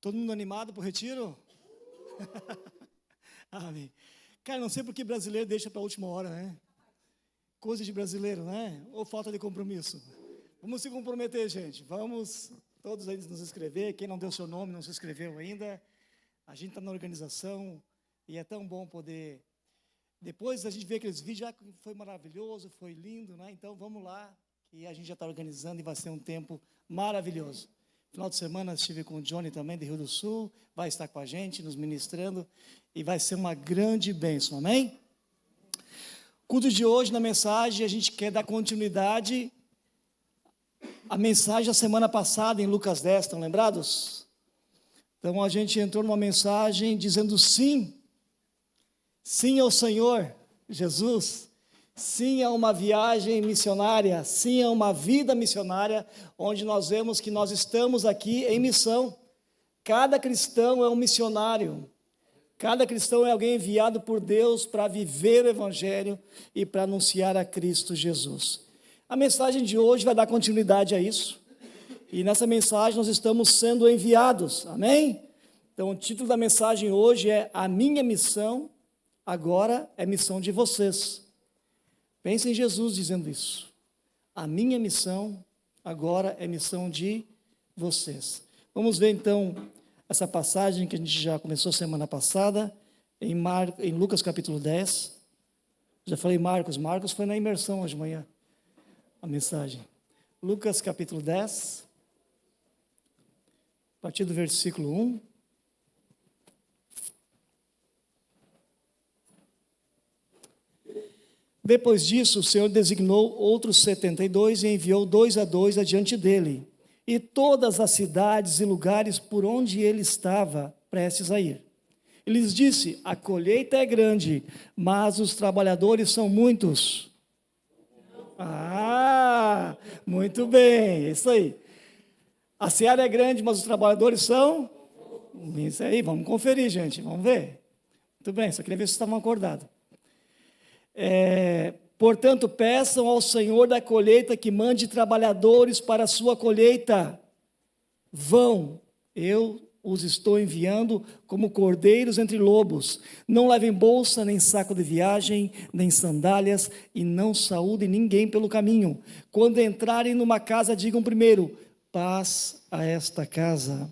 Todo mundo animado para o retiro? Amém. Cara, não sei por que brasileiro deixa para a última hora, né? Coisa de brasileiro, né? Ou falta de compromisso. Vamos se comprometer, gente. Vamos todos aí nos inscrever. Quem não deu seu nome, não se inscreveu ainda. A gente está na organização e é tão bom poder... Depois a gente vê aqueles vídeos, foi maravilhoso, foi lindo, né? Então vamos lá, que a gente já está organizando e vai ser um tempo maravilhoso. Final de semana estive com o Johnny também, de Rio do Sul, vai estar com a gente, nos ministrando, e vai ser uma grande bênção, amém? Culto de hoje, na mensagem, a gente quer dar continuidade à mensagem da semana passada, em Lucas 10, estão lembrados? Então, a gente entrou numa mensagem dizendo sim, sim ao Senhor Jesus, sim a uma viagem missionária, sim a uma vida missionária, onde nós vemos que nós estamos aqui em missão. Cada cristão é um missionário, cada cristão é alguém enviado por Deus para viver o Evangelho e para anunciar a Cristo Jesus. A mensagem de hoje vai dar continuidade a isso, e nessa mensagem nós estamos sendo enviados, amém? Então o título da mensagem hoje é A Minha Missão Agora é Missão de Vocês. Pense em Jesus dizendo isso. A minha missão agora é missão de vocês. Vamos ver então essa passagem que a gente já começou semana passada, em Lucas capítulo 10. Já falei Marcos foi na imersão hoje de manhã, a mensagem. Lucas capítulo 10, a partir do versículo 1. Depois disso, o Senhor designou outros 72 e enviou 2 a 2 adiante dele, e todas as cidades e lugares por onde ele estava prestes a ir. Ele lhes disse: a colheita é grande, mas os trabalhadores são muitos. Ah, muito bem, isso aí. A seara é grande, mas os trabalhadores são? Isso aí, vamos conferir, gente, vamos ver. Muito bem, só queria ver se estavam acordados. Portanto, peçam ao Senhor da colheita que mande trabalhadores para a sua colheita. Vão, eu os estou enviando como cordeiros entre lobos. Não levem bolsa, nem saco de viagem, nem sandálias, e não saúdem ninguém pelo caminho. Quando entrarem numa casa, digam primeiro: paz a esta casa.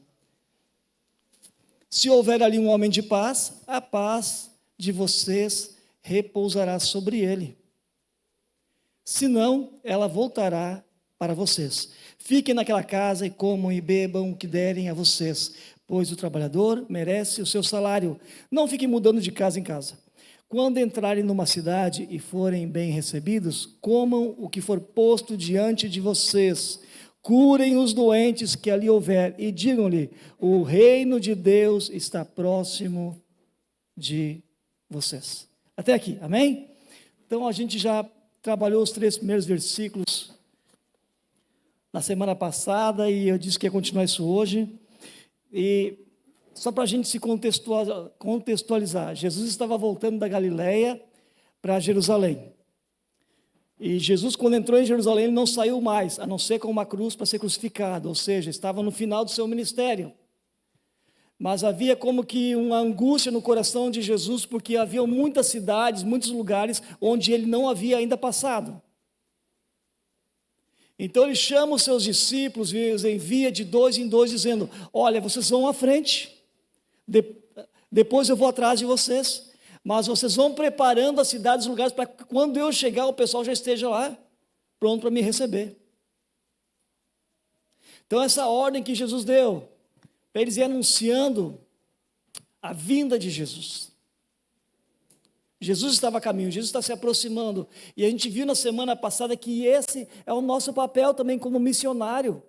Se houver ali um homem de paz, a paz de vocês repousará sobre ele. Senão, ela voltará para vocês. Fiquem naquela casa e comam e bebam o que derem a vocês, pois o trabalhador merece o seu salário. Não fiquem mudando de casa em casa. Quando entrarem numa cidade e forem bem recebidos, comam o que for posto diante de vocês. Curem os doentes que ali houver e digam-lhe: o reino de Deus está próximo de vocês. Até aqui, amém? Então, a gente já trabalhou os 3 primeiros versículos na semana passada, e eu disse que ia continuar isso hoje. E só para a gente se contextualizar, Jesus estava voltando da Galileia para Jerusalém. E Jesus, quando entrou em Jerusalém, ele não saiu mais, a não ser com uma cruz para ser crucificado, ou seja, estava no final do seu ministério. Mas havia como que uma angústia no coração de Jesus, porque havia muitas cidades, muitos lugares onde ele não havia ainda passado. Então ele chama os seus discípulos e os envia de 2 em 2, dizendo: olha, vocês vão à frente, depois eu vou atrás de vocês, mas vocês vão preparando as cidades e os lugares para que quando eu chegar o pessoal já esteja lá, pronto para me receber. Então essa ordem que Jesus deu, para eles ir anunciando a vinda de Jesus. Jesus estava a caminho, Jesus está se aproximando, e a gente viu na semana passada que esse é o nosso papel também como missionário.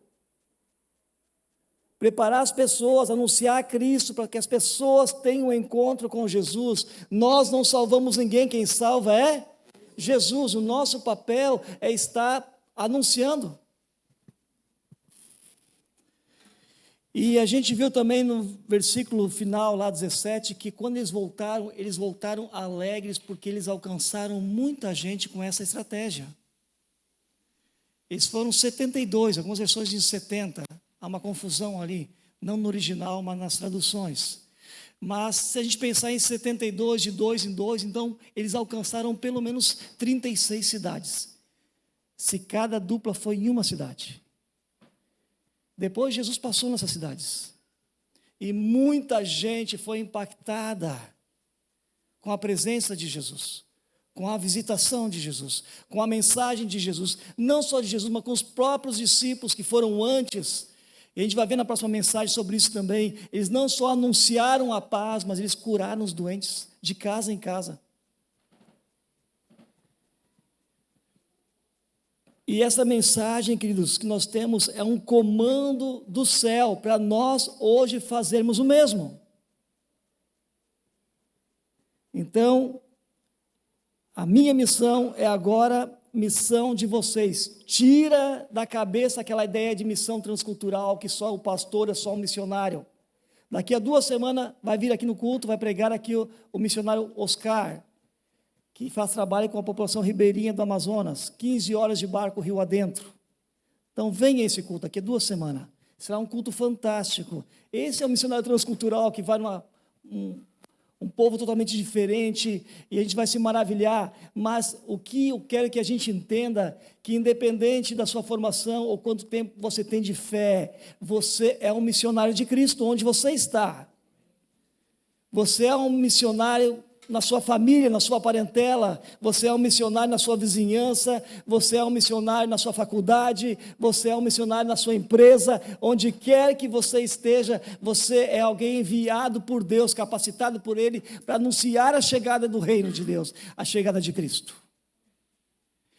Preparar as pessoas, anunciar a Cristo, para que as pessoas tenham um encontro com Jesus. Nós não salvamos ninguém, quem salva é Jesus. O nosso papel é estar anunciando. E a gente viu também no versículo final, lá 17, que quando eles voltaram alegres, porque eles alcançaram muita gente com essa estratégia. Eles foram 72, algumas versões dizem 70, há uma confusão ali. não no original, mas nas traduções. Mas se a gente pensar em 72, de 2 em 2, então eles alcançaram pelo menos 36 cidades. Se cada dupla foi em uma cidade. Depois Jesus passou nessas cidades. E muita gente foi impactada com a presença de Jesus, com a visitação de Jesus, com a mensagem de Jesus. Não só de Jesus, mas com os próprios discípulos que foram antes. E a gente vai ver na próxima mensagem sobre isso também. Eles não só anunciaram a paz, mas eles curaram os doentes, de casa em casa. E essa mensagem, queridos, que nós temos é um comando do céu para nós hoje fazermos o mesmo. Então, a minha missão é agora missão de vocês. Tira da cabeça aquela ideia de missão transcultural, que só o pastor é só um missionário. Daqui a 2 semanas vai vir aqui no culto, vai pregar aqui o missionário Oscar, que faz trabalho com a população ribeirinha do Amazonas, 15 horas de barco rio adentro. Então venha esse culto, daqui a 2 semanas. Será um culto fantástico. Esse é o missionário transcultural que vai um povo totalmente diferente, e a gente vai se maravilhar, mas o que eu quero que a gente entenda, que independente da sua formação, ou quanto tempo você tem de fé, você é um missionário de Cristo, onde você está. Você é um missionário na sua família, na sua parentela, você é um missionário na sua vizinhança, você é um missionário na sua faculdade, você é um missionário na sua empresa, onde quer que você esteja, você é alguém enviado por Deus, capacitado por Ele, para anunciar a chegada do reino de Deus, a chegada de Cristo.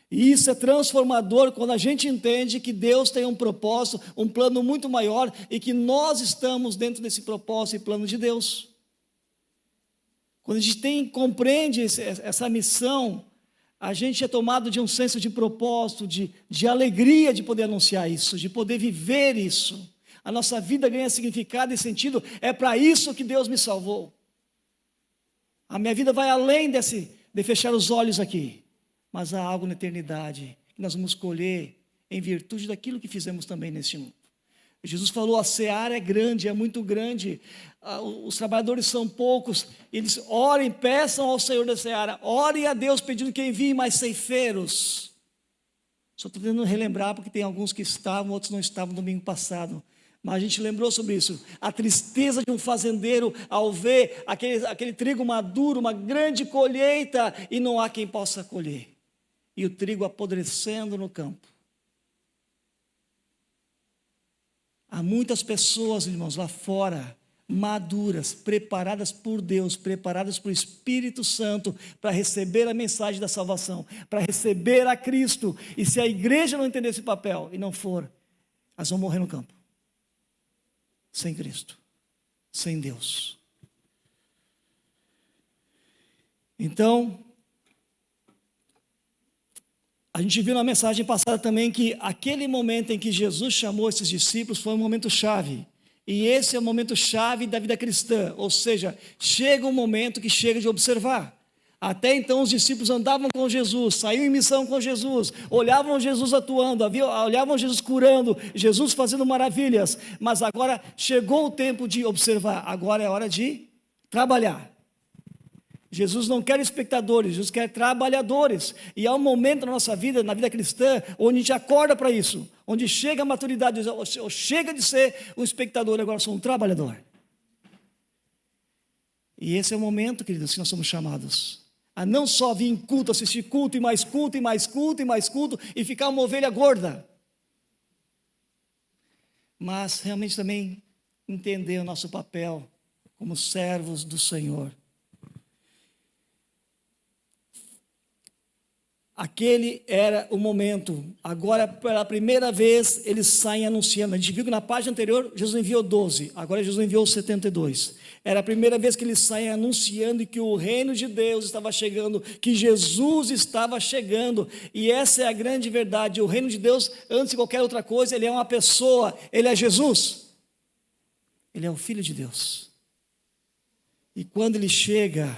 E isso é transformador quando a gente entende que Deus tem um propósito, um plano muito maior, e que nós estamos dentro desse propósito e plano de Deus. Quando a gente compreende essa missão, a gente é tomado de um senso de propósito, de alegria de poder anunciar isso, de poder viver isso. A nossa vida ganha significado e sentido, é para isso que Deus me salvou. A minha vida vai além de fechar os olhos aqui, mas há algo na eternidade que nós vamos colher em virtude daquilo que fizemos também neste mundo. Jesus falou, a seara é grande, é muito grande, os trabalhadores são poucos, eles orem, peçam ao Senhor da seara, orem a Deus pedindo que envie mais ceifeiros. Só estou tentando relembrar, porque tem alguns que estavam, outros não estavam no domingo passado, mas a gente lembrou sobre isso, a tristeza de um fazendeiro ao ver aquele trigo maduro, uma grande colheita, e não há quem possa colher, e o trigo apodrecendo no campo. Há muitas pessoas, irmãos, lá fora, maduras, preparadas por Deus, preparadas por Espírito Santo, para receber a mensagem da salvação, para receber a Cristo. E se a igreja não entender esse papel e não for, elas vão morrer no campo. Sem Cristo, sem Deus. Então, a gente viu na mensagem passada também que aquele momento em que Jesus chamou esses discípulos foi um momento chave. E esse é o momento chave da vida cristã. Ou seja, chega um momento que chega de observar. Até então os discípulos andavam com Jesus, saíam em missão com Jesus, olhavam Jesus atuando, olhavam Jesus curando, Jesus fazendo maravilhas. Mas agora chegou o tempo de observar, agora é hora de trabalhar. Jesus não quer espectadores, Jesus quer trabalhadores. E há um momento na nossa vida, na vida cristã, onde a gente acorda para isso, onde chega a maturidade, ou chega de ser um espectador, agora sou um trabalhador. E esse é o momento, queridos, que nós somos chamados a não só vir em culto, assistir culto, e mais culto, e mais culto, e mais culto, e ficar uma ovelha gorda, mas realmente também entender o nosso papel como servos do Senhor. Aquele era o momento. Agora, pela primeira vez, eles saem anunciando. A gente viu que na página anterior, Jesus enviou 12. Agora, Jesus enviou 72. Era a primeira vez que eles saem anunciando que o reino de Deus estava chegando, que Jesus estava chegando. E essa é a grande verdade. O reino de Deus, antes de qualquer outra coisa, ele é uma pessoa. Ele é Jesus. Ele é o Filho de Deus. E quando ele chega,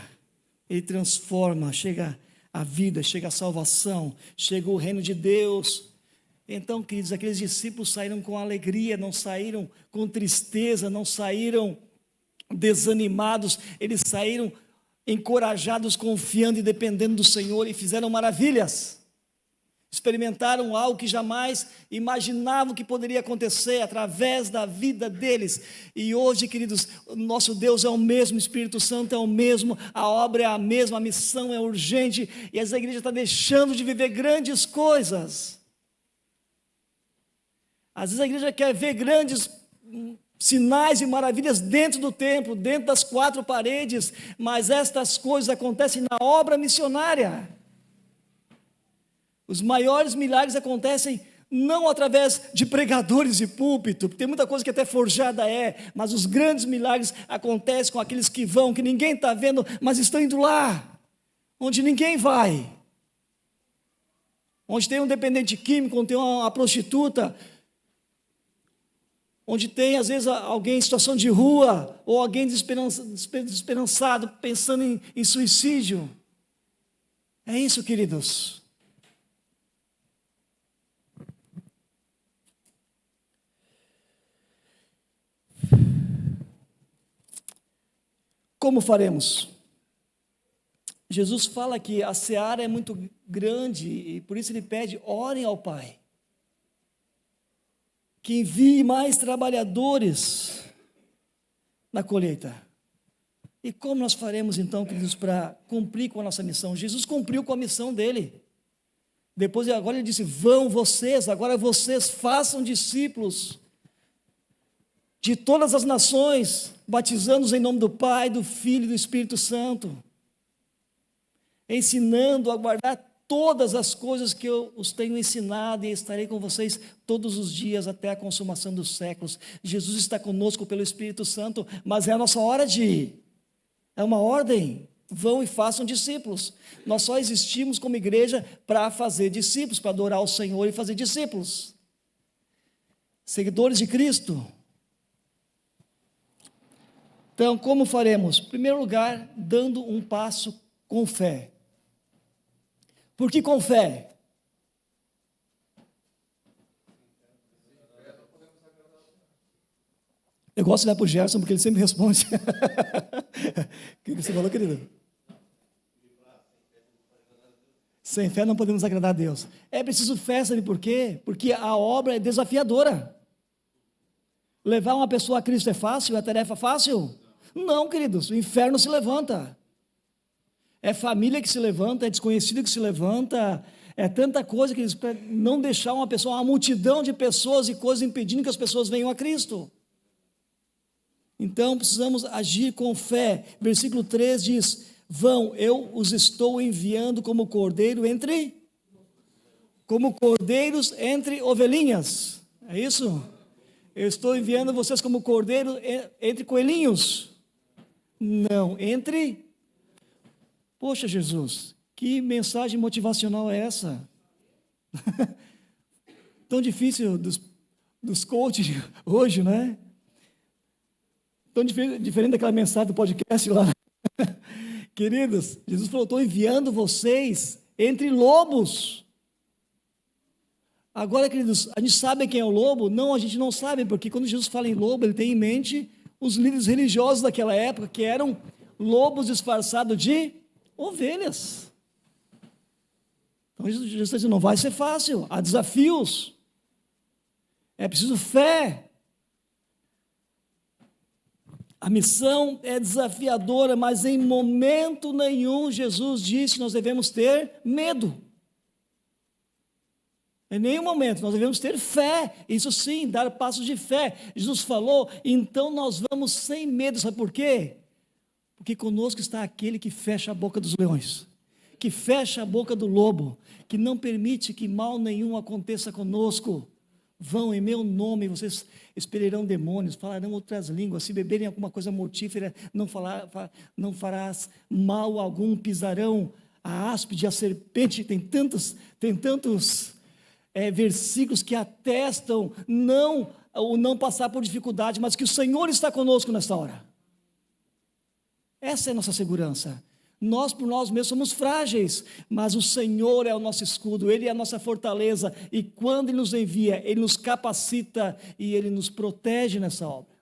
ele transforma, chega a vida, chega a salvação, chega o reino de Deus, Então, queridos, aqueles discípulos saíram com alegria, não saíram com tristeza, não saíram desanimados, eles saíram encorajados, confiando e dependendo do Senhor, e fizeram maravilhas. Experimentaram algo que jamais imaginavam que poderia acontecer através da vida deles. E hoje, queridos, nosso Deus é o mesmo, o Espírito Santo é o mesmo, a obra é a mesma, a missão é urgente, e essa igreja está deixando de viver grandes coisas. Às vezes a igreja quer ver grandes sinais e maravilhas dentro do templo, dentro das quatro paredes, mas estas coisas acontecem na obra missionária. Os maiores milagres acontecem não através de pregadores de púlpito, porque tem muita coisa que até forjada mas os grandes milagres acontecem com aqueles que vão, que ninguém está vendo, mas estão indo lá, onde ninguém vai, onde tem um dependente químico, onde tem uma prostituta, onde tem às vezes alguém em situação de rua, ou alguém desesperançado, pensando em suicídio. É isso, queridos. Como faremos? Jesus fala que a seara é muito grande, e por isso ele pede, orem ao Pai, que envie mais trabalhadores na colheita. E como nós faremos então, queridos, para cumprir com a nossa missão? Jesus cumpriu com a missão dele. Depois, agora ele disse, vão vocês, agora vocês façam discípulos de todas as nações, batizando-os em nome do Pai, do Filho e do Espírito Santo, ensinando a guardar todas as coisas que eu os tenho ensinado, e estarei com vocês todos os dias até a consumação dos séculos. Jesus está conosco pelo Espírito Santo, mas é a nossa hora de ir. É uma ordem, vão e façam discípulos. Nós só existimos como igreja para fazer discípulos, para adorar o Senhor e fazer discípulos. Seguidores de Cristo. Então, como faremos? Em primeiro lugar, dando um passo com fé. Por que com fé? Eu gosto de olhar para o Gerson, porque ele sempre responde. O que você falou, querido? Sem fé não podemos agradar a Deus. É preciso fé, sabe por quê? Porque a obra é desafiadora. Levar uma pessoa a Cristo é fácil? É tarefa fácil? Não, queridos, o inferno se levanta. É família que se levanta, é desconhecido que se levanta, é tanta coisa que eles para não deixar uma pessoa, uma multidão de pessoas e coisas impedindo que as pessoas venham a Cristo. Então precisamos agir com fé. Versículo 3 diz: vão, eu os estou enviando como cordeiros entre ovelhinhas. É isso? Eu estou enviando vocês como cordeiro entre coelhinhos. Não, entre... Poxa, Jesus, que mensagem motivacional é essa? Tão difícil dos coaches hoje, né? Tão diferente daquela mensagem do podcast lá. Queridos, Jesus falou, estou enviando vocês entre lobos. Agora, queridos, a gente sabe quem é o lobo? Não, a gente não sabe, porque quando Jesus fala em lobo, ele tem em mente os líderes religiosos daquela época, que eram lobos disfarçados de ovelhas. Então, Jesus está dizendo, não vai ser fácil, há desafios, é preciso fé. A missão é desafiadora, mas em momento nenhum Jesus disse que nós devemos ter medo. Em nenhum momento, nós devemos ter fé, isso sim, dar passos de fé. Jesus falou, então nós vamos sem medo, sabe por quê? Porque conosco está aquele que fecha a boca dos leões, que fecha a boca do lobo, que não permite que mal nenhum aconteça conosco. Vão em meu nome, vocês expelirão demônios, falarão outras línguas, se beberem alguma coisa mortífera, não farás mal algum, pisarão a áspide, a serpente. Tem tantos versículos que atestam o não passar por dificuldade, mas que o Senhor está conosco nesta hora. Essa é a nossa segurança. Nós, por nós mesmos, somos frágeis, mas o Senhor é o nosso escudo, Ele é a nossa fortaleza, e quando Ele nos envia, Ele nos capacita e Ele nos protege nessa obra.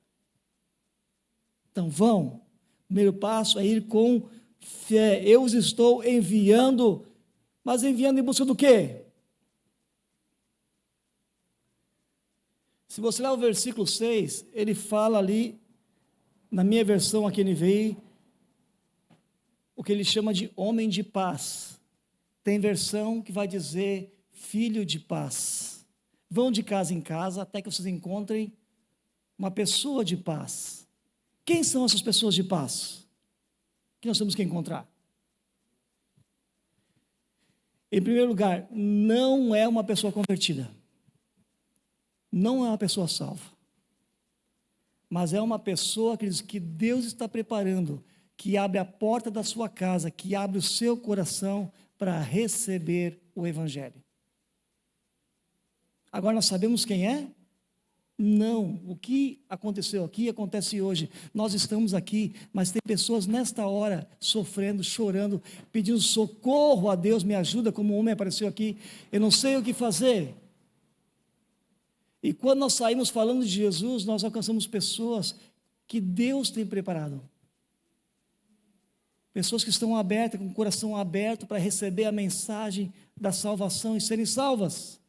Então vão, o primeiro passo é ir com fé. Eu os estou enviando, mas enviando em busca do quê? Se você ler o versículo 6, ele fala ali, na minha versão aqui NVI, o que ele chama de homem de paz. Tem versão que vai dizer filho de paz. Vão de casa em casa até que vocês encontrem uma pessoa de paz. Quem são essas pessoas de paz que nós temos que encontrar? Em primeiro lugar, não é uma pessoa convertida. Não é uma pessoa salva. Mas é uma pessoa que Deus está preparando, que abre a porta da sua casa, que abre o seu coração para receber o Evangelho. Agora nós sabemos quem é? Não. O que aconteceu aqui, acontece hoje. Nós estamos aqui, mas tem pessoas nesta hora sofrendo, chorando, pedindo socorro a Deus, me ajuda, como um homem apareceu aqui, eu não sei o que fazer. E quando nós saímos falando de Jesus, nós alcançamos pessoas que Deus tem preparado. Pessoas que estão abertas, com o coração aberto para receber a mensagem da salvação e serem salvas.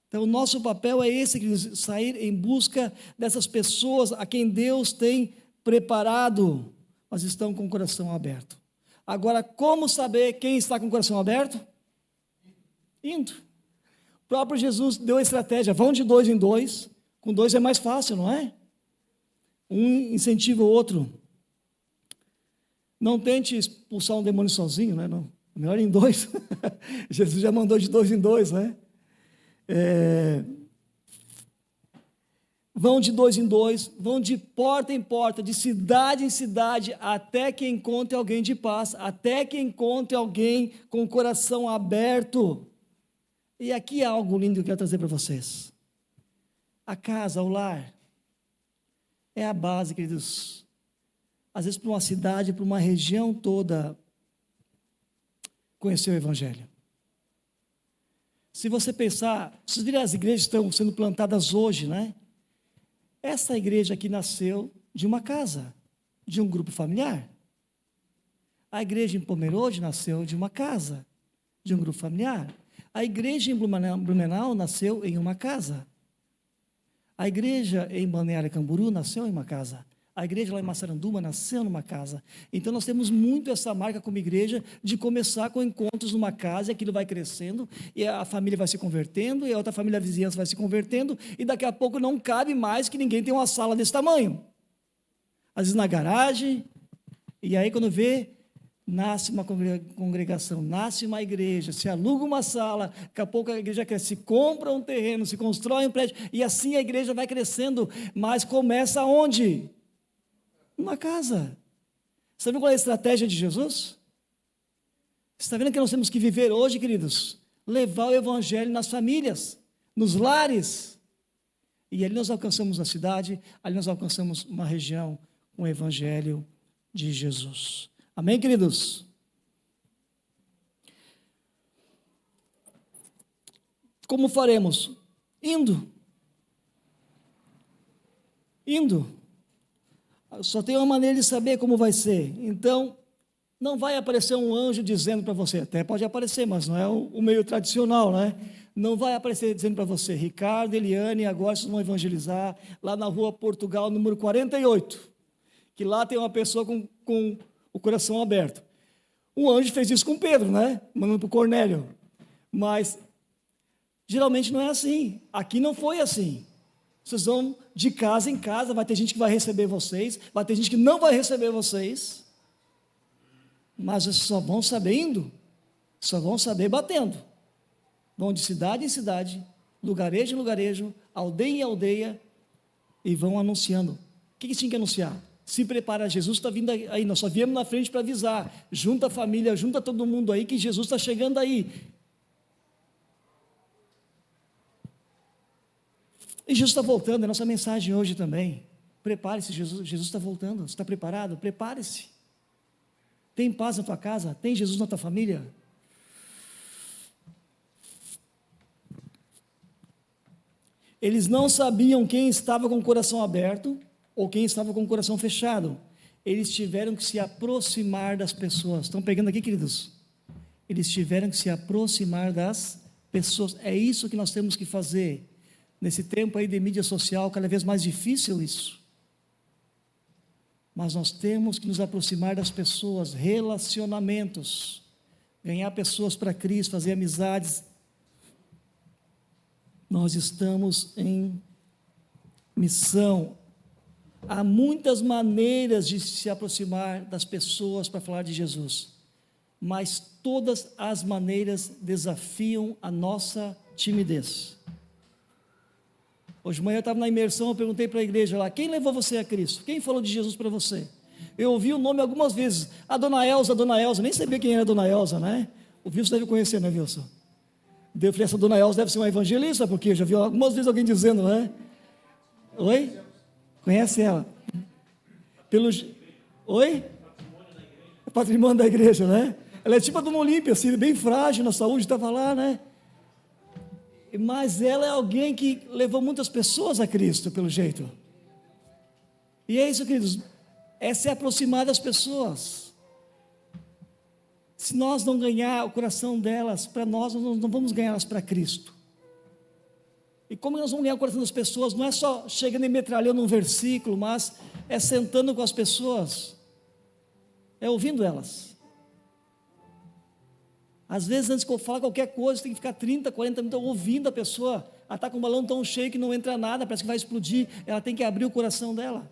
Então, o nosso papel é esse, queridos, sair em busca dessas pessoas a quem Deus tem preparado, mas estão com o coração aberto. Agora, como saber quem está com o coração aberto? Indo. O próprio Jesus deu a estratégia, vão de 2 em 2, com 2 é mais fácil, não é? Um incentiva o outro. Não tente expulsar um demônio sozinho, né? Não, melhor em 2. Jesus já mandou de 2 em 2, né? Vão de 2 em 2, vão de porta em porta, de cidade em cidade, até que encontre alguém de paz, até que encontre alguém com o coração aberto. E aqui há algo lindo que eu quero trazer para vocês. A casa, o lar, é a base, queridos. Às vezes, para uma cidade, para uma região toda, conhecer o Evangelho. Se você pensar, vocês viram as igrejas que estão sendo plantadas hoje, né? Essa igreja aqui nasceu de uma casa, de um grupo familiar. A igreja em Pomerode nasceu de uma casa, de um grupo familiar. A igreja em Blumenau nasceu em uma casa. A igreja em Balneário Camboriú nasceu em uma casa. A igreja lá em Massaranduba nasceu numa casa. Então nós temos muito essa marca como igreja de começar com encontros numa casa, e aquilo vai crescendo, e a família vai se convertendo, e a outra família, a vizinhança vai se convertendo, e daqui a pouco não cabe mais que ninguém tenha uma sala desse tamanho. Às vezes na garagem, e aí quando vê, nasce uma congregação, nasce uma igreja, se aluga uma sala, daqui a pouco a igreja cresce, se compra um terreno, se constrói um prédio, e assim a igreja vai crescendo, mas começa onde? Uma casa. Você viu qual é a estratégia de Jesus? Você está vendo que nós temos que viver hoje, queridos? Levar o Evangelho nas famílias, nos lares. E ali nós alcançamos a cidade, ali nós alcançamos uma região com o Evangelho de Jesus. Amém, queridos? Como faremos? Indo. Só tem uma maneira de saber como vai ser. Então, não vai aparecer um anjo dizendo para você, até pode aparecer, mas não é o meio tradicional, né? Não vai aparecer dizendo para você, Ricardo, Eliane, agora vocês vão evangelizar lá na rua Portugal, número 48, que lá tem uma pessoa com o coração aberto. Um anjo fez isso com Pedro, né? Mandando para o Cornélio. Mas, geralmente não é assim. Aqui não foi assim. Vocês vão de casa em casa, vai ter gente que vai receber vocês, vai ter gente que não vai receber vocês, mas vocês só vão saber indo, só vão saber batendo. Vão de cidade em cidade, lugarejo em lugarejo, aldeia em aldeia, e vão anunciando. O que tinha que anunciar? Se prepara, Jesus está vindo aí, nós só viemos na frente para avisar, junta a família, junta todo mundo aí, que Jesus está chegando aí. E Jesus está voltando, é a nossa mensagem hoje também. Prepare-se, Jesus está voltando. Você está preparado? Prepare-se. Tem paz na tua casa? Tem Jesus na tua família? Eles não sabiam quem estava com o coração aberto ou quem estava com o coração fechado. Eles tiveram que se aproximar das pessoas. Estão pegando aqui, queridos? Eles tiveram que se aproximar das pessoas. É isso que nós temos que fazer. Nesse tempo aí de mídia social, cada vez mais difícil isso. Mas nós temos que nos aproximar das pessoas, relacionamentos, ganhar pessoas para Cristo, fazer amizades. Nós estamos em missão. Há muitas maneiras de se aproximar das pessoas para falar de Jesus, mas todas as maneiras desafiam a nossa timidez. Hoje de manhã eu estava na imersão, eu perguntei para a igreja lá, quem levou você a Cristo? Quem falou de Jesus para você? Eu ouvi o nome algumas vezes, a Dona Elza, nem sabia quem era a Dona Elza, né? O Wilson deve conhecer, né, Wilson? Eu falei, essa Dona Elza deve ser uma evangelista, porque eu já vi algumas vezes alguém dizendo, né? Oi? Conhece ela? Oi? Patrimônio da igreja, né? Ela é tipo a Dona Olímpia, assim, bem frágil na saúde, estava lá, né? Mas ela é alguém que levou muitas pessoas a Cristo, pelo jeito. E é isso, queridos, é se aproximar das pessoas. Se nós não ganhar o coração delas para nós não vamos ganhá-las para Cristo. E como nós vamos ganhar o coração das pessoas? Não é só chegando e metralhando um versículo, mas é sentando com as pessoas, é ouvindo elas. Às vezes, antes que eu fale qualquer coisa, você tem que ficar 30, 40 minutos ouvindo a pessoa. Ela está com um balão tão cheio que não entra nada, parece que vai explodir. Ela tem que abrir o coração dela.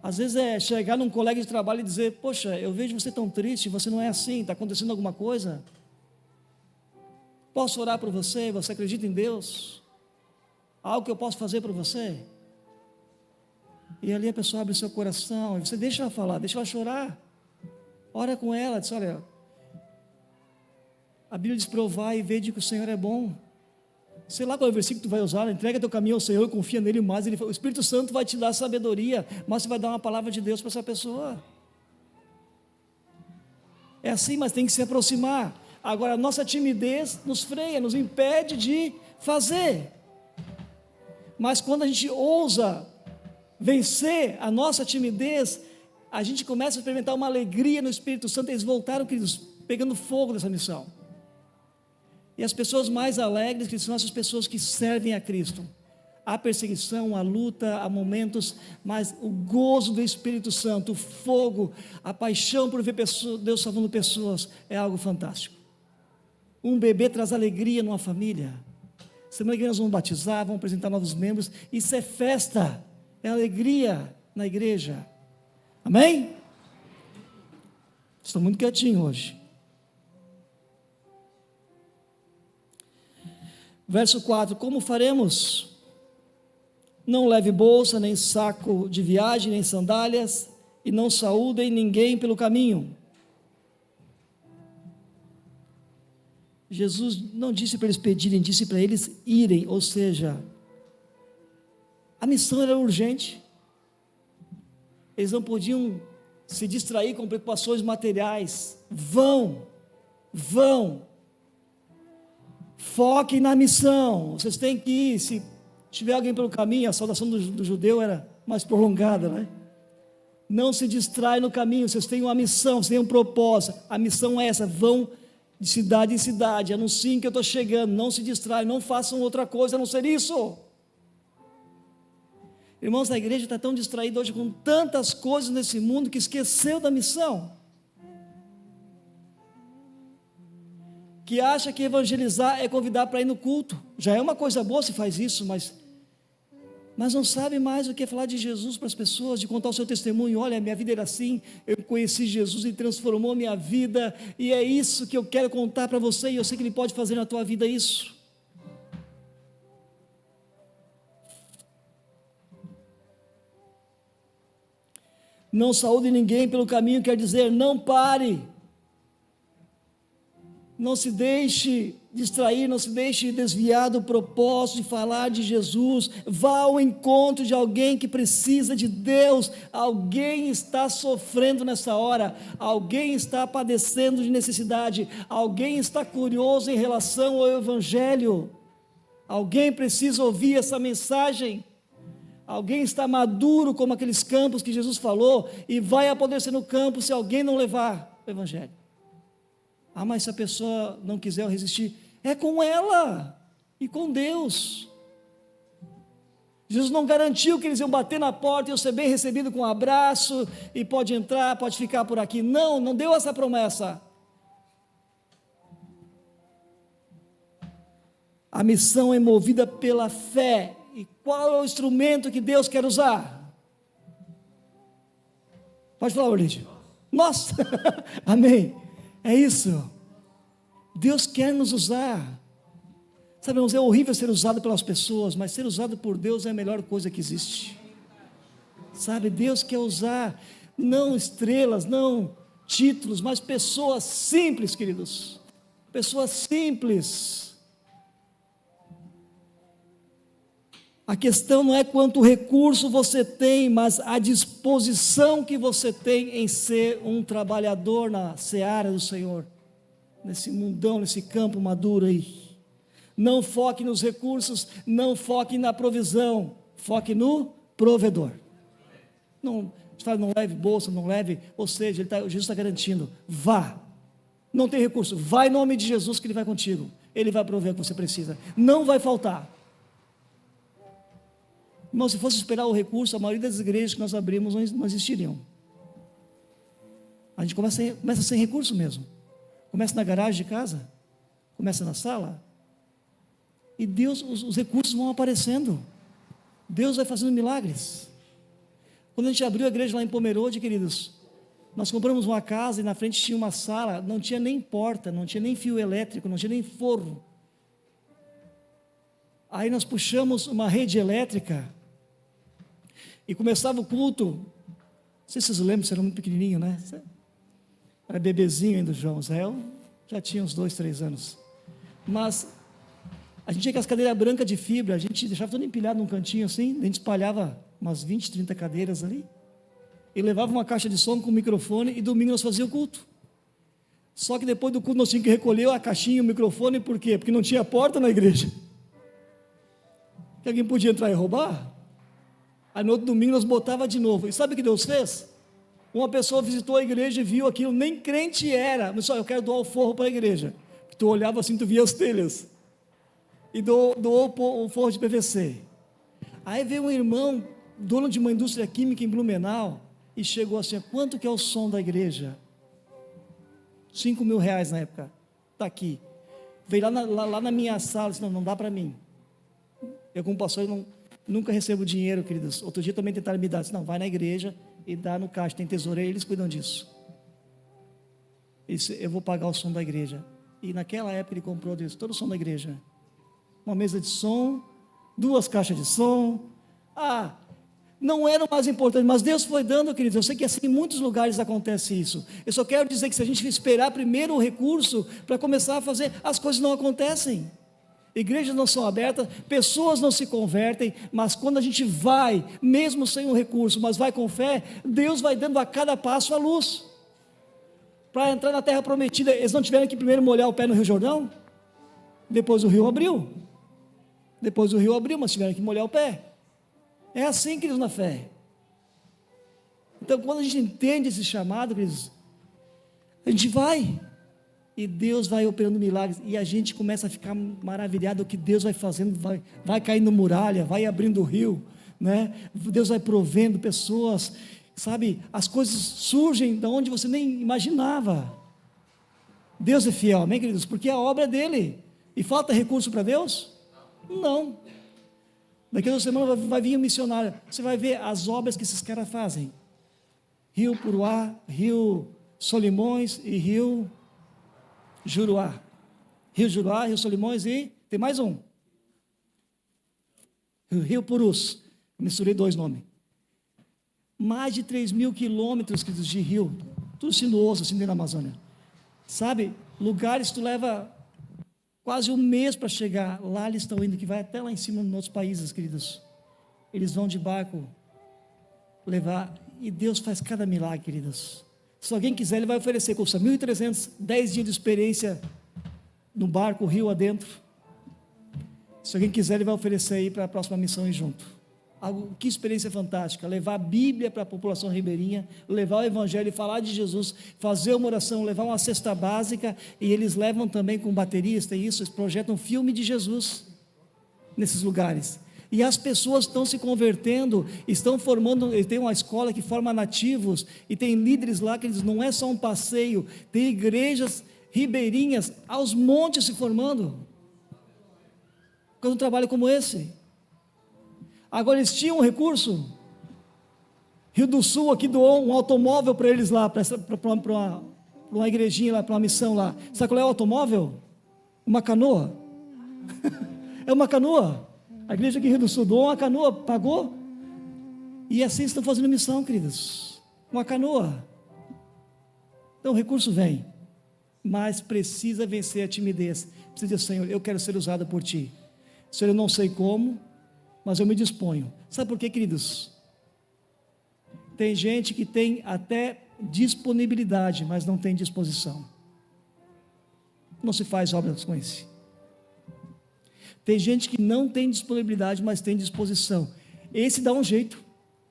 Às vezes é chegar num colega de trabalho e dizer, poxa, eu vejo você tão triste, você não é assim, está acontecendo alguma coisa? Posso orar por você? Você acredita em Deus? Algo que eu posso fazer por você? E ali a pessoa abre o seu coração, e você deixa ela falar, deixa ela chorar. Ora com ela, diz, olha, a Bíblia diz, provar e ver de que o Senhor é bom. Sei lá qual é o versículo que tu vai usar, entrega teu caminho ao Senhor, confia nele mais, o Espírito Santo vai te dar sabedoria, mas você vai dar uma palavra de Deus para essa pessoa. É assim, mas tem que se aproximar. Agora, a nossa timidez nos freia, nos impede de fazer. Mas quando a gente ousa vencer a nossa timidez, a gente começa a experimentar uma alegria no Espírito Santo. Eles voltaram, queridos, pegando fogo dessa missão. E as pessoas mais alegres, que são essas pessoas que servem a Cristo. Há perseguição, há luta, há momentos, mas o gozo do Espírito Santo, o fogo, a paixão por ver Deus salvando pessoas, é algo fantástico. Um bebê traz alegria numa família. Semana que vem nós vamos batizar, vamos apresentar novos membros. Isso é festa, é alegria na igreja. Amém? Estou muito quietinho hoje. Verso 4, como faremos? Não leve bolsa, nem saco de viagem, nem sandálias, e não saúdem ninguém pelo caminho. Jesus não disse para eles pedirem, disse para eles irem, ou seja, a missão era urgente. Eles não podiam se distrair com preocupações materiais. Vão, foquem na missão, vocês têm que ir. Se tiver alguém pelo caminho, a saudação do judeu era mais prolongada, né? Não se distrai no caminho, vocês têm uma missão, vocês têm um propósito, a missão é essa, vão de cidade em cidade, anunciem que eu estou chegando, não se distraem, não façam outra coisa a não ser isso. Irmãos, a igreja está tão distraída hoje com tantas coisas nesse mundo que esqueceu da missão. Que acha que evangelizar é convidar para ir no culto. Já é uma coisa boa se faz isso, mas não sabe mais o que é falar de Jesus para as pessoas, de contar o seu testemunho. Olha, minha vida era assim, eu conheci Jesus e transformou minha vida, e é isso que eu quero contar para você, e eu sei que Ele pode fazer na tua vida isso. Não saúde ninguém pelo caminho, quer dizer, não pare. Não se deixe distrair, não se deixe desviar do propósito de falar de Jesus. Vá ao encontro de alguém que precisa de Deus. Alguém está sofrendo nessa hora, alguém está padecendo de necessidade, alguém está curioso em relação ao Evangelho, alguém precisa ouvir essa mensagem. Alguém está maduro como aqueles campos que Jesus falou e vai apodrecer no campo se alguém não levar o Evangelho. Ah, mas se a pessoa não quiser resistir, é com ela e com Deus. Jesus não garantiu que eles iam bater na porta e eu ser bem recebido com um abraço e pode entrar, pode ficar por aqui. Não, não deu essa promessa. A missão é movida pela fé. E qual é o instrumento que Deus quer usar? Pode falar, Orlide. Nossa, amém. É isso. Deus quer nos usar. Sabe, irmãos, é horrível ser usado pelas pessoas, mas ser usado por Deus é a melhor coisa que existe. Sabe, Deus quer usar, não estrelas, não títulos, mas pessoas simples, queridos. Pessoas simples. A questão não é quanto recurso você tem, mas a disposição que você tem em ser um trabalhador na seara do Senhor, nesse mundão, nesse campo maduro aí. Não foque nos recursos, não foque na provisão, foque no provedor. Não leve bolsa, não leve, ou seja, Jesus está garantindo, vá. Não tem recurso, vai em nome de Jesus que Ele vai contigo, Ele vai prover o que você precisa, não vai faltar. Irmão, se fosse esperar o recurso, a maioria das igrejas que nós abrimos não existiriam. A gente começa sem recurso mesmo. Começa na garagem de casa, começa na sala, e Deus, os recursos vão aparecendo. Deus vai fazendo milagres. Quando a gente abriu a igreja lá em Pomerode, queridos, nós compramos uma casa e na frente tinha uma sala, não tinha nem porta, não tinha nem fio elétrico, não tinha nem forro. Aí nós puxamos uma rede elétrica e começava o culto. Não sei se vocês lembram, você era muito pequenininho, né? Era bebezinho ainda o João. Israel já tinha uns 2, 3 anos. Mas a gente tinha aquelas cadeiras brancas de fibra, a gente deixava tudo empilhado num cantinho assim, a gente espalhava umas 20, 30 cadeiras ali, e levava uma caixa de som com microfone, e domingo nós fazíamos o culto. Só que depois do culto nós tínhamos que recolher a caixinha e o microfone, por quê? Porque não tinha porta na igreja. Que alguém podia entrar e roubar. Aí no outro domingo nós botava de novo. E sabe o que Deus fez? Uma pessoa visitou a igreja e viu aquilo, nem crente era, mas só, eu quero doar o forro para a igreja. Tu olhava assim, tu via as telhas. E doou o forro de PVC. Aí veio um irmão, dono de uma indústria química em Blumenau, e chegou assim, quanto que é o som da igreja? 5 mil reais na época, está aqui. Veio lá na minha sala, disse, não dá para mim. Eu como pastor, nunca recebo dinheiro, queridos. Outro dia também tentaram me dar, disse, não, vai na igreja e dá no caixa, tem tesoureiro, eles cuidam disso. Ele disse, eu vou pagar o som da igreja. E naquela época ele comprou todo o som da igreja. Uma mesa de som, 2 caixas de som. Não era o mais importante, mas Deus foi dando, queridos. Eu sei que assim em muitos lugares acontece isso. Eu só quero dizer que se a gente esperar primeiro o recurso para começar a fazer, as coisas não acontecem. Igrejas não são abertas, pessoas não se convertem, mas quando a gente vai, mesmo sem o recurso, mas vai com fé, Deus vai dando a cada passo a luz. Para entrar na terra prometida, eles não tiveram que primeiro molhar o pé no Rio Jordão? Depois o rio abriu. Mas tiveram que molhar o pé. É assim, queridos, na fé. Então, quando a gente entende esse chamado, queridos, a gente vai, e Deus vai operando milagres, e a gente começa a ficar maravilhado o que Deus vai fazendo, vai caindo muralha, vai abrindo o rio, né? Deus vai provendo pessoas, sabe, as coisas surgem de onde você nem imaginava. Deus é fiel, amém, queridos? Porque a obra é dele. E falta recurso para Deus? Não. Daqui a 2 semanas vai vir um missionário. Você vai ver as obras que esses caras fazem. Rio Puruá, Rio Solimões e Rio Juruá. Rio Juruá, Rio Solimões e tem mais um. Rio Purus. Misturei 2 nomes. Mais de 3.000 quilômetros de rio. Tudo sinuoso, assim dentro da Amazônia. Sabe? Lugares que tu leva quase um mês para chegar. Lá eles estão indo, que vai até lá em cima, em outros países, queridos. Eles vão de barco levar, e Deus faz cada milagre, queridos. Se alguém quiser, ele vai oferecer, custa 1.300, 10 dias de experiência no barco, rio adentro. Se alguém quiser, ele vai oferecer aí para a próxima missão ir junto. Que experiência fantástica, levar a Bíblia para a população ribeirinha, levar o Evangelho, falar de Jesus, fazer uma oração, levar uma cesta básica, e eeles levam também com baterias, tem isso, eles projetam um filme de Jesus nesses lugares. E as pessoas estão se convertendo, estão formando, tem uma escola que forma nativos, e tem líderes lá que eles, não é só um passeio, tem igrejas ribeirinhas aos montes se formando, com um trabalho como esse. Agora eles tinham um recurso, Rio do Sul aqui doou um automóvel para eles lá, para uma igrejinha lá, para uma missão lá. Sabe qual é o automóvel? Uma canoa. É uma canoa. A igreja aqui em Rio do Sul doou uma canoa, pagou, e assim estão fazendo missão, queridos, uma canoa. Então o recurso vem, mas precisa vencer a timidez, precisa dizer, Senhor, eu quero ser usado por Ti. Senhor, eu não sei como, mas eu me disponho. Sabe por quê, queridos? Tem gente que tem até disponibilidade, mas não tem disposição. Não se faz obras com esse. Tem gente que não tem disponibilidade, mas tem disposição. Esse dá um jeito.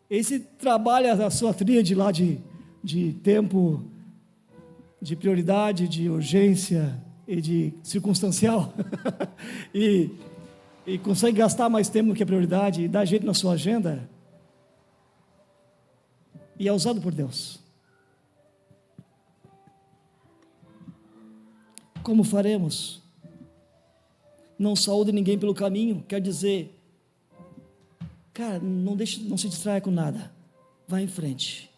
Esse trabalha a sua tríade lá de tempo, de prioridade, de urgência e de circunstancial. e consegue gastar mais tempo do que a prioridade e dá jeito na sua agenda. E é usado por Deus. Como faremos? Não saúde ninguém pelo caminho, quer dizer, cara, não se distraia com nada, vá em frente.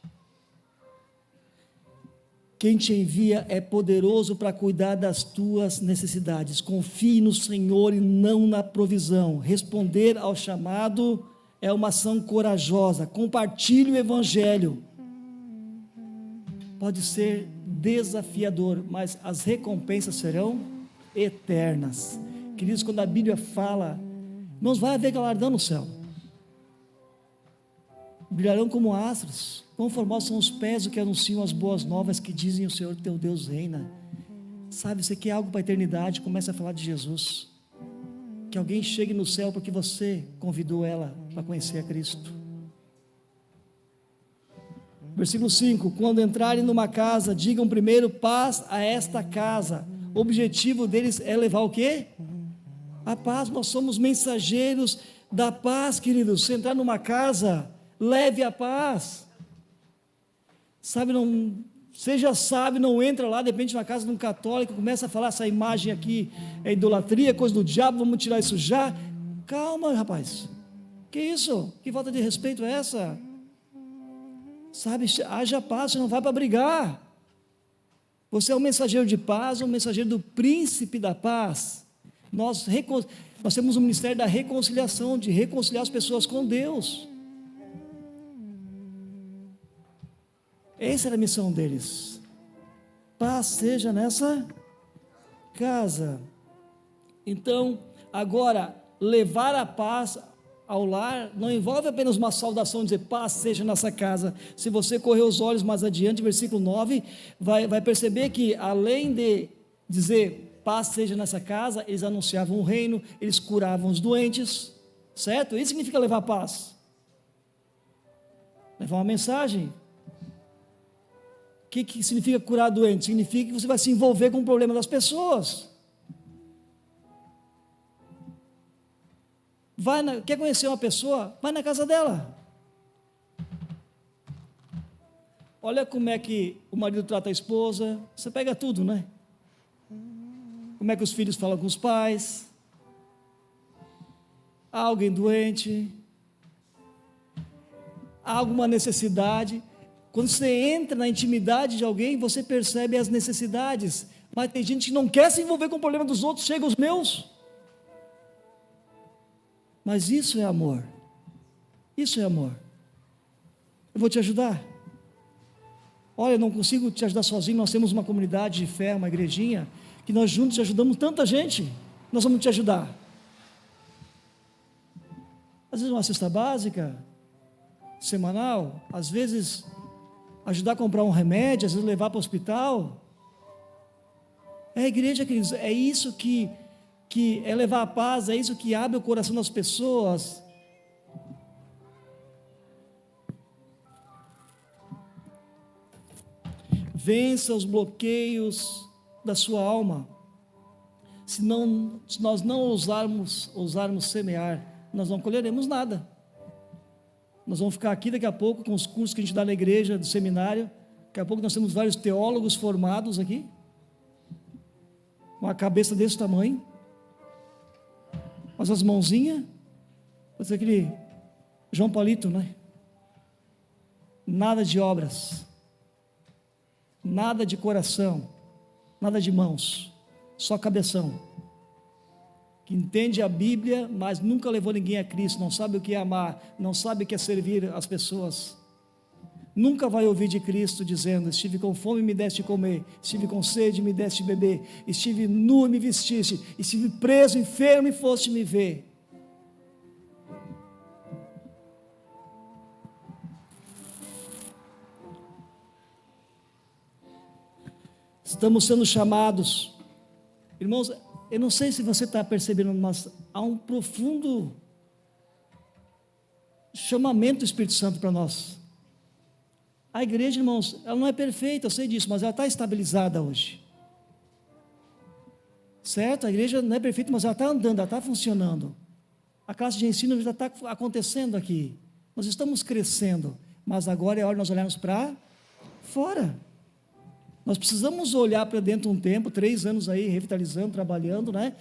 Quem te envia é poderoso para cuidar das tuas necessidades, confie no Senhor e não na provisão. Responder ao chamado é uma ação corajosa, compartilhe o Evangelho. Pode ser desafiador, mas as recompensas serão eternas. Queridos, quando a Bíblia fala, não vai haver galardão no céu. Brilharão como astros, quão formosos são os pés do que anunciam as boas novas, que dizem o Senhor teu Deus reina. Sabe, você quer algo para a eternidade, comece a falar de Jesus. Que alguém chegue no céu porque você convidou ela para conhecer a Cristo. Versículo 5, quando entrarem numa casa, digam primeiro paz a esta casa. O objetivo deles é levar o quê? A paz. Nós somos mensageiros da paz, queridos. Se entrar numa casa, leve a paz. Sabe, não, seja sábio, não entra lá, de repente na casa de um católico, começa a falar, essa imagem aqui é idolatria, coisa do diabo, vamos tirar isso já. Calma, rapaz. Que isso? Que falta de respeito é essa? Sabe, haja paz, você não vai para brigar. Você é um mensageiro de paz, um mensageiro do príncipe da paz. Nós temos um ministério da reconciliação, de reconciliar as pessoas com Deus. Essa era a missão deles. Paz seja nessa casa. Então, agora, levar a paz ao lar não envolve apenas uma saudação, dizer paz seja nessa casa. Se você correr os olhos mais adiante, versículo 9, vai perceber que além de dizer paz seja nessa casa, eles anunciavam o reino, eles curavam os doentes, certo? Isso significa levar paz, levar uma mensagem. O que significa curar doente? Significa que você vai se envolver com o problema das pessoas. Quer conhecer uma pessoa? Vai na casa dela. Olha como é que o marido trata a esposa, você pega tudo, né? Como é que os filhos falam com os pais? Há alguém doente? Há alguma necessidade? Quando você entra na intimidade de alguém, você percebe as necessidades. Mas tem gente que não quer se envolver com o problema dos outros, chega os meus. Mas isso é amor. Isso é amor. Eu vou te ajudar. Olha, eu não consigo te ajudar sozinho, nós temos uma comunidade de fé, uma igrejinha, que nós juntos ajudamos tanta gente, nós vamos te ajudar. Às vezes uma cesta básica, semanal, às vezes ajudar a comprar um remédio, às vezes levar para o hospital. É a igreja, queridos, é isso que é levar a paz, é isso que abre o coração das pessoas. Vença os bloqueios da sua alma. Se nós não ousarmos semear, nós não colheremos nada. Nós vamos ficar aqui daqui a pouco com os cursos que a gente dá na igreja, do seminário. Daqui a pouco nós temos vários teólogos formados aqui, com a cabeça desse tamanho, mas as mãozinhas, pode ser aquele João Paulito, né? Nada de obras, nada de coração, nada de mãos, só cabeção, que entende a Bíblia, mas nunca levou ninguém a Cristo, não sabe o que é amar, não sabe o que é servir as pessoas, nunca vai ouvir de Cristo dizendo: estive com fome e me deste de comer, estive com sede e me deste de beber, estive nu e me vestiste, estive preso, enfermo e foste me ver. Estamos sendo chamados, irmãos, eu não sei se você está percebendo, mas há um profundo chamamento do Espírito Santo para nós. A igreja, irmãos, ela não é perfeita, eu sei disso, mas ela está estabilizada hoje. Certo? A igreja não é perfeita, mas ela está andando, ela está funcionando. A classe de ensino já está acontecendo aqui. Nós estamos crescendo, mas agora é hora de nós olharmos para fora. Nós precisamos olhar para dentro um tempo, 3 anos aí, revitalizando, trabalhando, né?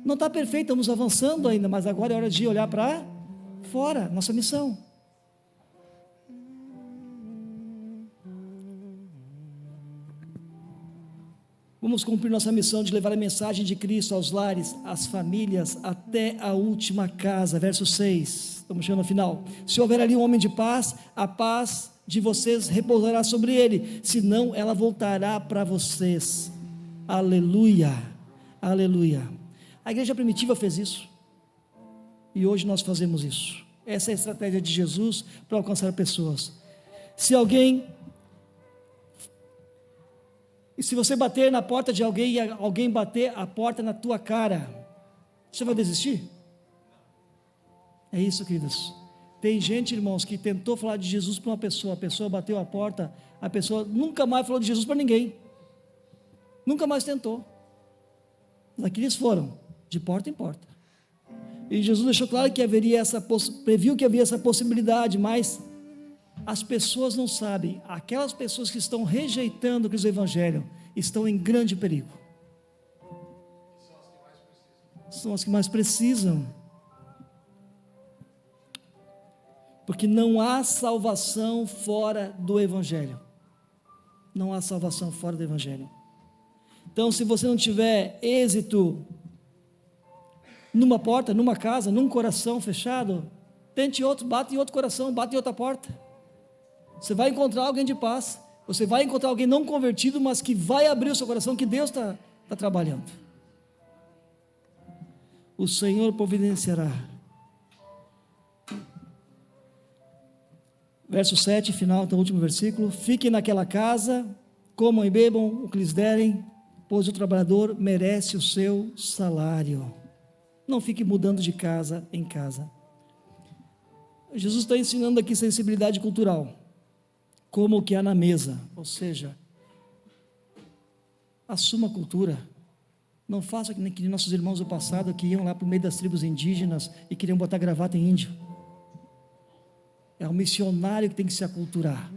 Não está perfeito, estamos avançando ainda, mas agora é hora de olhar para fora, nossa missão. Vamos cumprir nossa missão de levar a mensagem de Cristo aos lares, às famílias, até a última casa. Verso 6, estamos chegando ao final. Se houver ali um homem de paz, a paz de vocês repousará sobre ele, senão ela voltará para vocês. Aleluia, aleluia. A igreja primitiva fez isso, e hoje nós fazemos isso. Essa é a estratégia de Jesus para alcançar pessoas. Se você bater na porta de alguém e alguém bater a porta na tua cara, você vai desistir? É isso, queridos. Tem gente, irmãos, que tentou falar de Jesus para uma pessoa, a pessoa bateu a porta, a pessoa nunca mais falou de Jesus para ninguém, nunca mais tentou. Mas aqui eles foram, de porta em porta, e Jesus deixou claro que previu que havia essa possibilidade, mas as pessoas não sabem, aquelas pessoas que estão rejeitando o Cristo do Evangelho, estão em grande perigo, são as que mais precisam, porque não há salvação fora do Evangelho, não há salvação fora do Evangelho. Então, se você não tiver êxito numa porta, numa casa, num coração fechado, tente outro, bate em outro coração, bate em outra porta, você vai encontrar alguém de paz, você vai encontrar alguém não convertido, mas que vai abrir o seu coração, que Deus está trabalhando. O Senhor providenciará. Verso 7, final, então, último versículo. Fiquem naquela casa, comam e bebam o que lhes derem, pois o trabalhador merece o seu salário. Não fique mudando de casa em casa. Jesus está ensinando aqui sensibilidade cultural, como o que há na mesa, ou seja, assuma a cultura. Não faça que nem nossos irmãos do passado, que iam lá para o meio das tribos indígenas e queriam botar gravata em índio. É o missionário que tem que se aculturar.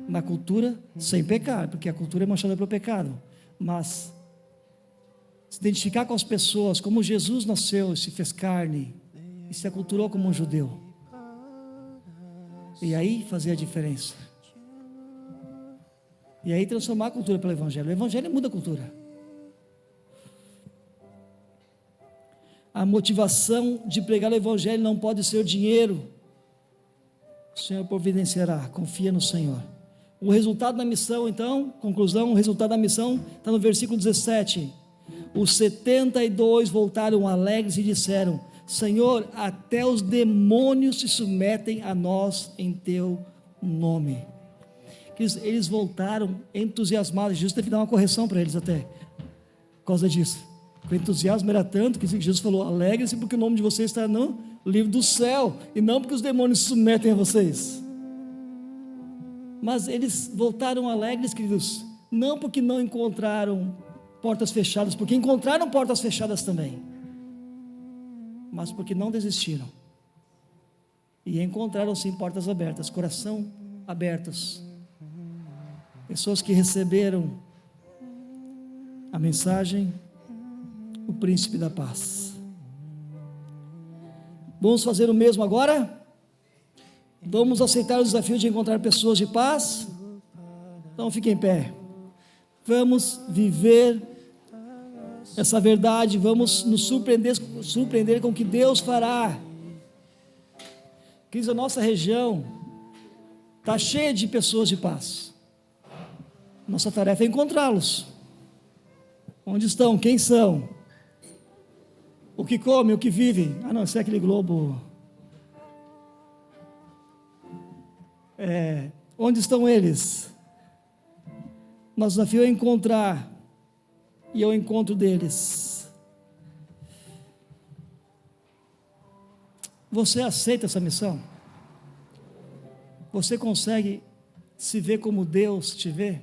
Na cultura, sem pecar, porque a cultura é manchada pelo pecado. Mas se identificar com as pessoas, como Jesus nasceu, se fez carne, e se aculturou como um judeu. E aí fazer a diferença. E aí transformar a cultura pelo Evangelho. O Evangelho muda a cultura. A motivação de pregar o Evangelho não pode ser o dinheiro. O Senhor providenciará, confia no Senhor. O resultado da missão, então, conclusão, o resultado da missão está no versículo 17. Os 72 voltaram alegres e disseram: Senhor, até os demônios se submetem a nós em teu nome. Eles voltaram entusiasmados. Jesus teve que dar uma correção para eles até, por causa disso. O entusiasmo era tanto que Jesus falou: alegre-se porque o nome de vocês está no livro do céu, e não porque os demônios se submetem a vocês. Mas eles voltaram alegres, queridos, não porque não encontraram portas fechadas, porque encontraram portas fechadas também, mas porque não desistiram, e encontraram sim portas abertas, coração abertos, pessoas que receberam a mensagem, o príncipe da paz. Vamos fazer o mesmo agora? Vamos aceitar o desafio de encontrar pessoas de paz? Então fiquem em pé. Vamos viver essa verdade, vamos nos surpreender com o que Deus fará. Queridos, a nossa região está cheia de pessoas de paz. Nossa tarefa é encontrá-los. Onde estão? Quem são? O que comem? O que vivem? Ah não, isso é aquele globo. Onde estão eles? Nosso desafio é encontrar, e é o encontro deles. Você aceita essa missão? Você consegue se ver como Deus te vê?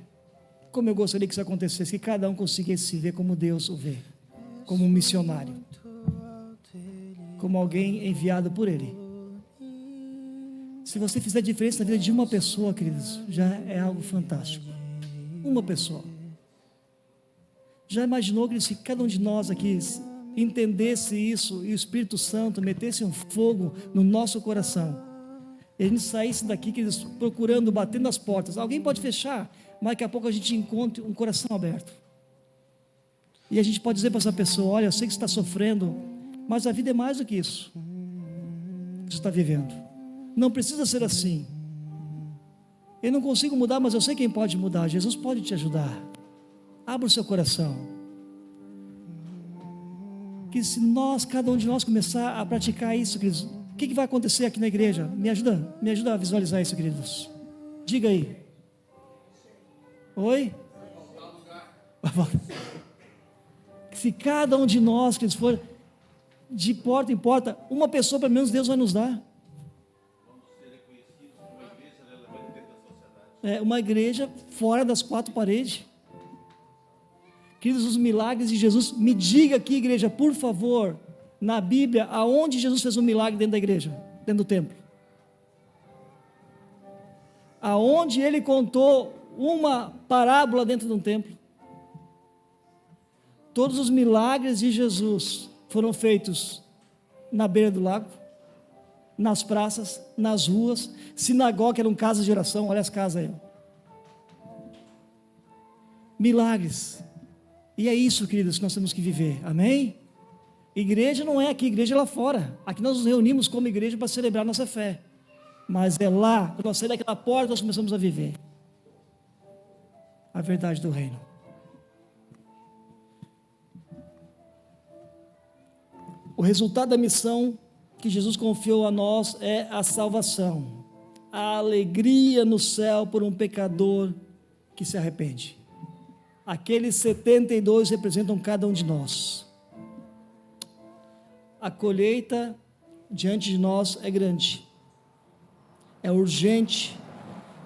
Como eu gostaria que isso acontecesse, que cada um conseguisse se ver como Deus o vê, como um missionário, como alguém enviado por Ele. Se você fizer diferença na vida de uma pessoa, queridos, já é algo fantástico. Uma pessoa. Já imaginou, queridos, se cada um de nós aqui entendesse isso e o Espírito Santo metesse um fogo no nosso coração, e a gente saísse daqui, queridos, procurando, batendo as portas. Alguém pode fechar, mas daqui a pouco a gente encontre um coração aberto. E a gente pode dizer para essa pessoa: olha, eu sei que você está sofrendo, mas a vida é mais do que isso que você está vivendo. Não precisa ser assim. Eu não consigo mudar, mas eu sei quem pode mudar. Jesus pode te ajudar. Abra o seu coração. Que se cada um de nós começar a praticar isso, queridos, o que vai acontecer aqui na igreja? Me ajuda a visualizar isso, queridos. Diga aí. Oi? Se cada um de nós, queridos, for de porta em porta, uma pessoa pelo menos Deus vai nos dar. Uma igreja fora das quatro paredes. Queridos, os milagres de Jesus, me diga aqui, igreja, por favor, na Bíblia, aonde Jesus fez um milagre dentro da igreja, dentro do templo? Aonde ele contou uma parábola dentro de um templo? Todos os milagres de Jesus foram feitos na beira do lago, nas praças, nas ruas, sinagoga, eram casas de oração, olha as casas aí. Milagres. E é isso, queridos, que nós temos que viver, amém? Igreja não é aqui, igreja é lá fora. Aqui nós nos reunimos como igreja para celebrar nossa fé. Mas é lá, quando nós saímos daquela porta, nós começamos a viver a verdade do reino. O resultado da missão que Jesus confiou a nós é a salvação, a alegria no céu por um pecador que se arrepende. Aqueles 72 representam cada um de nós. A colheita diante de nós é grande, é urgente.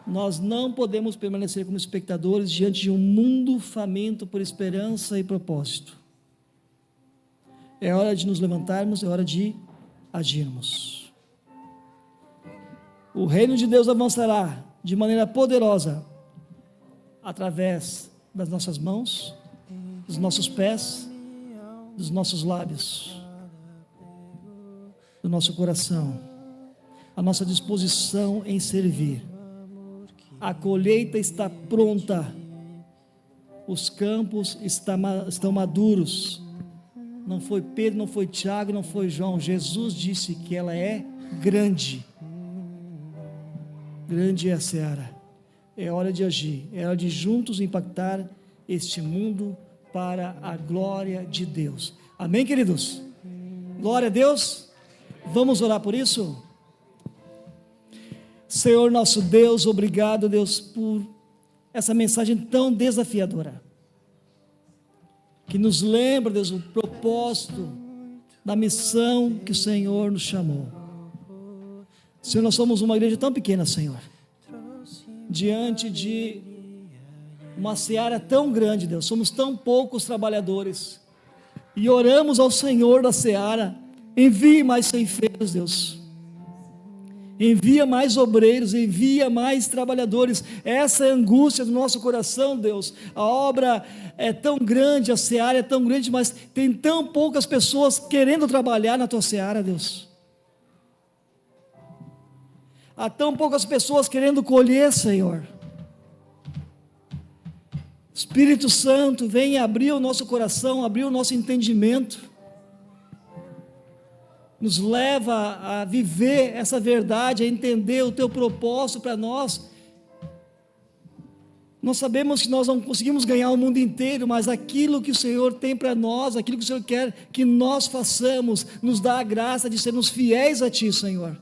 Nós não podemos permanecer como espectadores diante de um mundo faminto por esperança e propósito. É hora de nos levantarmos, é hora de agirmos. O reino de Deus avançará de maneira poderosa através das nossas mãos, dos nossos pés, dos nossos lábios, do nosso coração, a nossa disposição em servir. A colheita está pronta, os campos estão maduros. Não foi Pedro, não foi Tiago, não foi João. Jesus disse que ela é grande. Grande é a seara, É hora de agir, é hora de juntos impactar este mundo para a glória de Deus. Amém, queridos? Glória a Deus. Vamos orar por isso? Senhor nosso Deus, obrigado, Deus, por essa mensagem tão desafiadora, que nos lembra, Deus, o propósito da missão que o Senhor nos chamou. Senhor, nós somos uma igreja tão pequena, Senhor, diante de uma seara tão grande, Deus, somos tão poucos trabalhadores, e oramos ao Senhor da seara: envie mais ceifeiros, Deus, envia mais obreiros, envia mais trabalhadores. Essa é a angústia do nosso coração, Deus. A obra é tão grande, a seara é tão grande, mas tem tão poucas pessoas querendo trabalhar na tua seara, Deus. Há tão poucas pessoas querendo colher, Senhor. Espírito Santo, vem abrir o nosso coração, abrir o nosso entendimento, nos leva a viver essa verdade, a entender o teu propósito para nós. Nós sabemos que nós não conseguimos ganhar o mundo inteiro, mas aquilo que o Senhor tem para nós, aquilo que o Senhor quer que nós façamos, nos dá a graça de sermos fiéis a Ti, Senhor,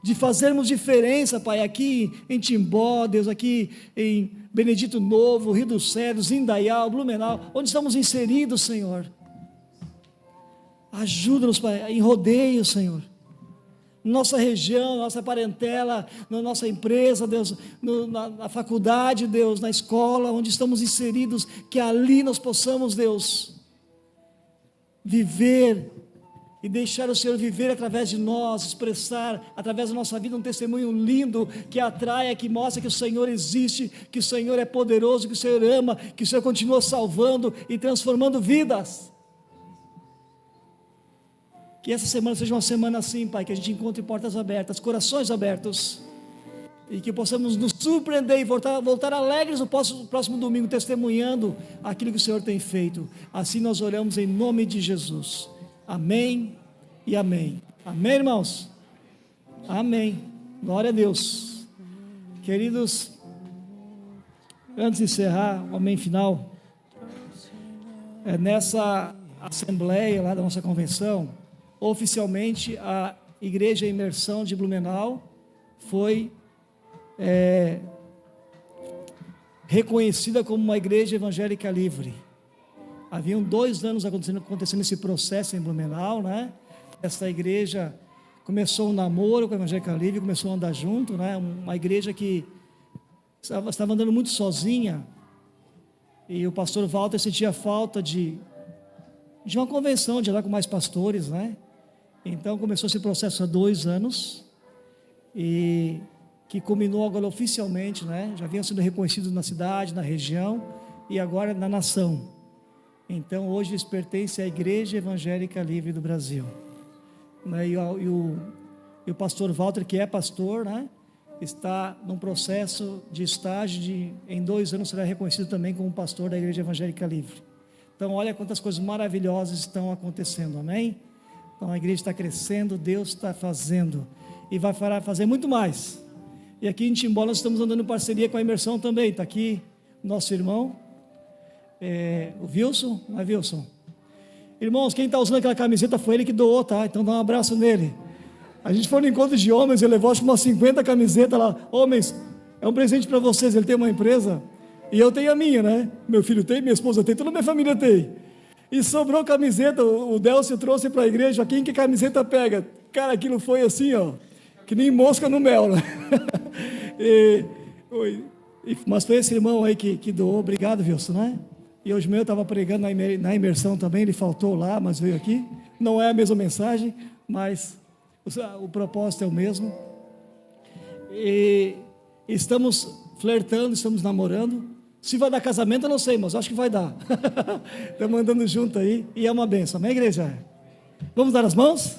de fazermos diferença, Pai, aqui em Timbó, Deus, aqui em Benedito Novo, Rio dos Cedros, Indaial, Blumenau, onde estamos inseridos, Senhor. Ajuda-nos, Pai, em Rodeio, Senhor, nossa região, nossa parentela, na nossa empresa, Deus, na faculdade, Deus, na escola, onde estamos inseridos, que ali nós possamos, Deus, viver e deixar o Senhor viver através de nós, expressar através da nossa vida um testemunho lindo, que atraia, que mostra que o Senhor existe, que o Senhor é poderoso, que o Senhor ama, que o Senhor continua salvando e transformando vidas. Que essa semana seja uma semana assim, Pai, que a gente encontre portas abertas, corações abertos, e que possamos nos surpreender e voltar alegres no próximo domingo, testemunhando aquilo que o Senhor tem feito. Assim nós oramos em nome de Jesus. Amém e amém. Amém, irmãos? Amém. Glória a Deus. Queridos, antes de encerrar o amém final, nessa assembleia lá da nossa convenção, oficialmente a Igreja Imersão de Blumenau foi reconhecida como uma igreja evangélica livre. Haviam 2 anos acontecendo esse processo em Blumenau, né? Essa igreja começou um namoro com a Evangélica Livre, começou a andar junto, né? Uma igreja que estava andando muito sozinha, e o pastor Walter sentia falta de uma convenção, de andar com mais pastores, né? Então começou esse processo há 2 anos, e que culminou agora oficialmente, né? Já vinham sendo reconhecidos na cidade, na região, e agora na nação. Então hoje eles pertencem à Igreja Evangélica Livre do Brasil, né? E o pastor Walter, que é pastor, né, está num processo de estágio, em 2 anos será reconhecido também como pastor da Igreja Evangélica Livre. Então olha quantas coisas maravilhosas estão acontecendo, amém? Então a igreja está crescendo, Deus está fazendo, e vai fazer muito mais. E aqui em Timbó nós estamos andando em parceria com a Imersão também. Está aqui nosso irmão, o Wilson, não é Wilson? Irmãos, quem está usando aquela camiseta foi ele que doou, tá? Então dá um abraço nele. A gente foi no encontro de homens, ele levou acho que umas 50 camisetas lá. Homens, é um presente para vocês. Ele tem uma empresa e eu tenho a minha, né? Meu filho tem, minha esposa tem, toda a minha família tem. E sobrou camiseta, o Delcio trouxe para a igreja. Quem que camiseta pega? Cara, aquilo foi assim, ó, que nem mosca no mel, né? Mas foi esse irmão aí que doou. Obrigado, Wilson, né? E hoje mesmo eu estava pregando na imersão também, ele faltou lá, mas veio aqui. Não é a mesma mensagem, mas o propósito é o mesmo. E estamos flertando, estamos namorando. Se vai dar casamento eu não sei, mas acho que vai dar. Estamos andando junto aí, e é uma bênção, amém, igreja? Vamos dar as mãos?